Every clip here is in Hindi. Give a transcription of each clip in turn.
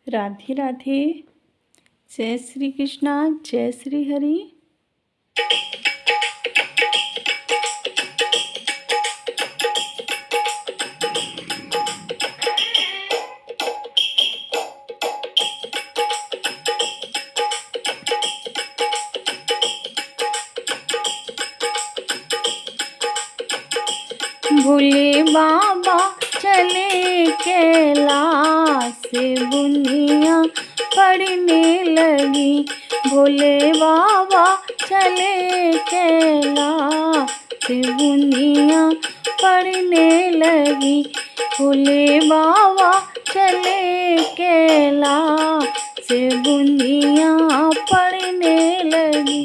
राधे राधे। जय श्री कृष्णा, जय श्री हरि। भोले बाबा चले कैलाश, बुनिया पड़ने लगी। भोले बाबा चले कैलाश, बुनिया पड़ने लगी। भोले बाबा चले कैलाश, बुनिया पड़ने लगी।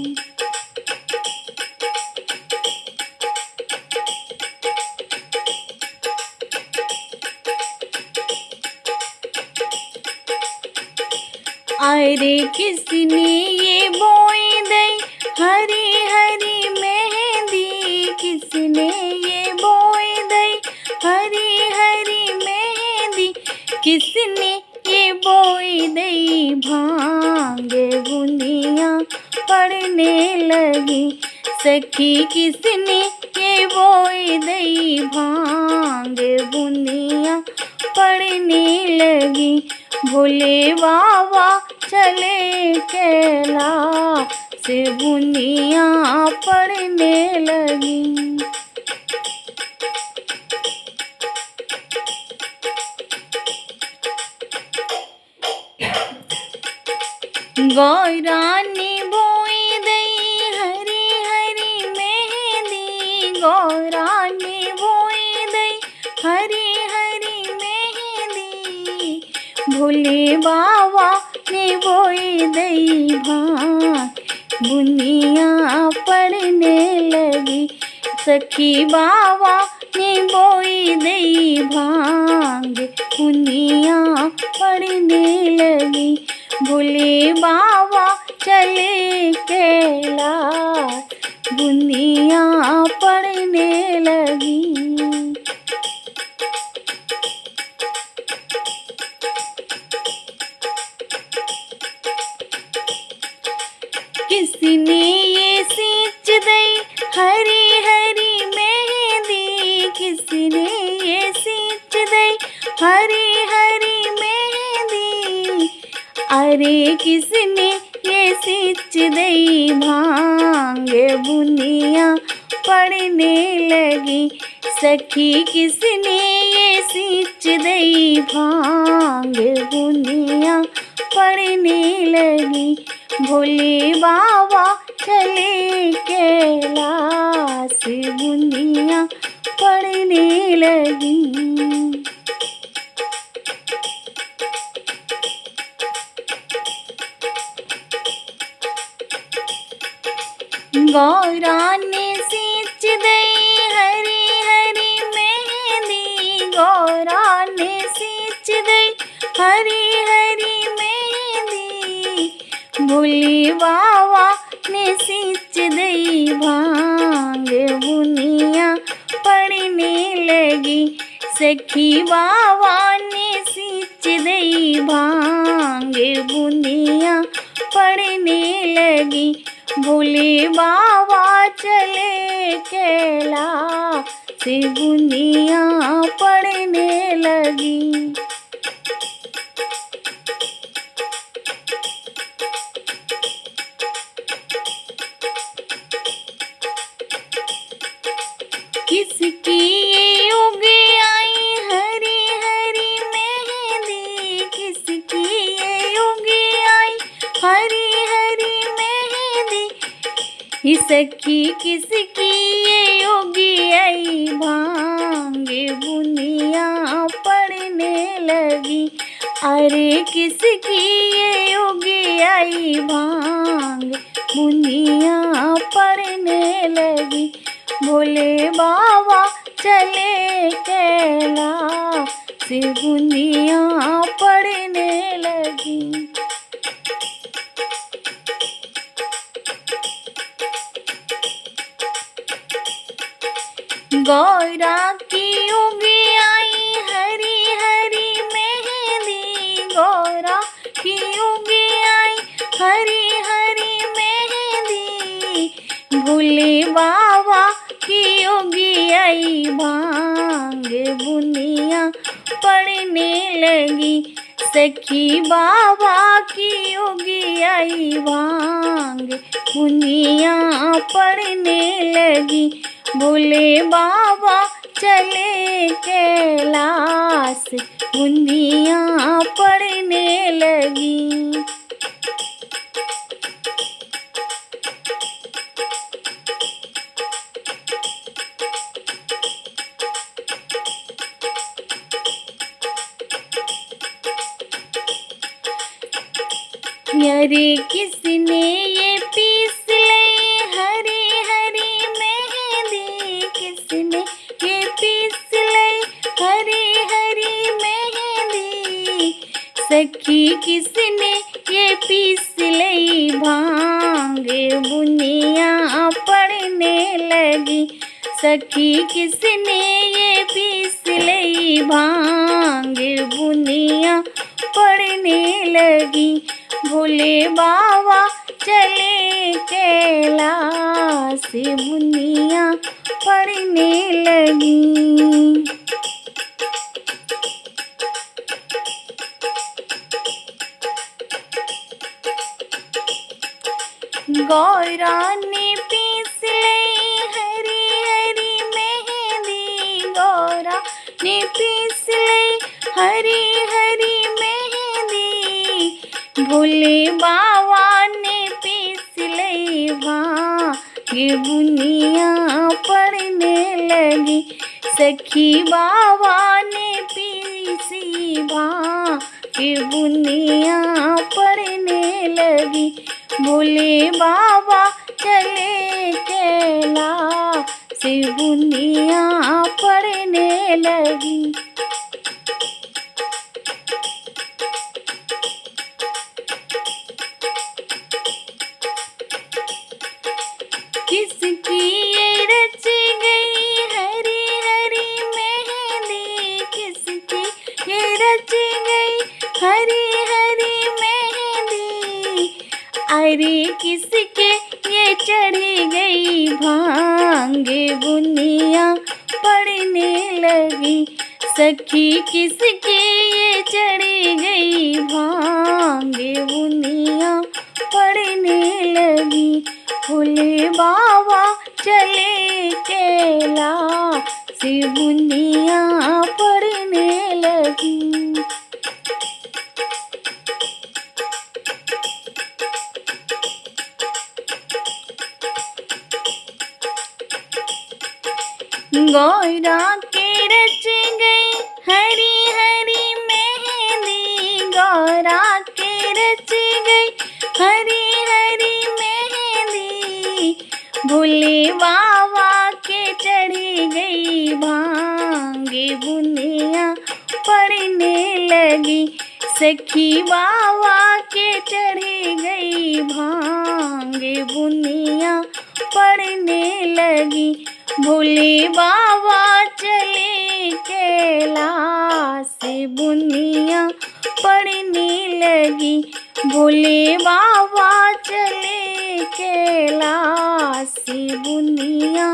अरे किसने ये बोई दई हरी हरी मेहंदी, किसने ये बोई दई हरी हरी मेहंदी, किसने ये बोई दई भांग, बुनिया पड़ने लगी। सखी किसने ये बोई दई भांग, बुनिया पड़ने लगी। भोले बाबा चले कैलाश, बुनिया पड़ने लगी। गौरा ने बोई दई हरी हरी मेहंदी, गौरा ने बोई दई हरी हरी मेहंदी। भोले बाबा ने बोई दई भांग, बुनिया पड़ने लगी। सखी बाबा ने बोई दई भांग, बुनिया पड़ने लगी। भोले बाबा चले कैलाश, बुनिया पड़ने लगी। किसने ये सींच दई हरी हरी मेहंदी, किसने ये सींच दई हरी हरी मेहंदी। अरे किसने ये सींच दई भांग, बुनिया पड़ने लगी। सखी किसने ये सींच दई भांग, बुनिया पड़ने लगी। भोले बाबा चले कैलाश, बुनिया पड़ने लगी। गौरा ने सींच दई हरी हरी मेहंदी, गौरा ने सींच दई हरी हरी मेहंदी। भोले बाबा ने सींच दई भांग, बुनिया पड़ने लगी। सखी बाबा ने सींच दई भांग, बुनिया पड़ने लगी। भोले बाबा चले कैलाश, बुनिया पड़ने लगी। किसकी ये उगी आई हरी हरी मेहंदी, किसकी ये उगी आई हरी हरी मेहंदी। सखी किसकी ये उगी आई भांग, बुनिया पड़ने लगी। अरे किसकी ये उगी आई भांग, बुनिया पड़ने लगी। भोले बाबा चले कैलाश, बुनिया पड़ने लगी। गौरा की उगी आई हरी हरी मेहंदी, गौरा हरी हरी मेहंदी, भोले बाबा की योगी आई भांग बुनिया पड़ने लगी। सखी बाबा की योगी आई भांग बुनिया पड़ने लगी। भोले बाबा चले कैलाश, बुनिया पड़ने लगी। अरे किसने ये पीस ली हरी हरी मेहंदी, किसने ये पीस ली हरी हरी मेहंदी। सखी किसने ये पीस ली भांग बुनिया पड़ने लगी। सखी किसने ये पीस ली भांग बुनिया पड़ने लगी। भोले बाबा चले कैलाश, बुनिया पड़ने लगी। गौरा ने पीस ली हरी हरी मेहंदी, गौरा ने पीस ली हरी हरी मेहंदी। भोले बाबा ने पीस ली भांग बुनिया पड़ने लगी। सखी बाबा ने पीसी भांग बुनिया पड़ने लगी। भोले बाबा चले कैलाश, बुनिया पड़ने लगी। किसकी ये रच गई हरी हरी मेहंदी, किसकी ये रच गई हरी हरी मेहंदी। अरे किसके ये चढ़ी गई भांग बुनिया पड़ने लगी। सखी किसके ये चढ़ी गई भांग बुनिया पड़ने लगी। भोले बाबा चले कैलाश, बुनिया पड़ने लगी। गौरा के रच गई हरी हरी मेहंदी, गौरा के रच गई हरी हरी मेहंदी। भोले बाबा के चढ़ी गई भांग बुनिया पड़ने लगी। सखी बाबा के चढ़ी गई भांग बुनिया पड़ने लगी। भोले बाबा चले कैलाश, बुनिया पड़ने लगी। भोले बाबा चले कैलाश, बुनिया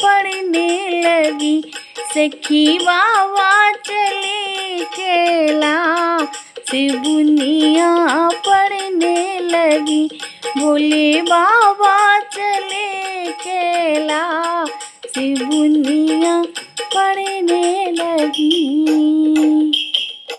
पड़ने लगी। सखी बाबा चले कैलाश, बुनिया पड़ने लगी। भोले बाबा चले कैलाश, बुनिया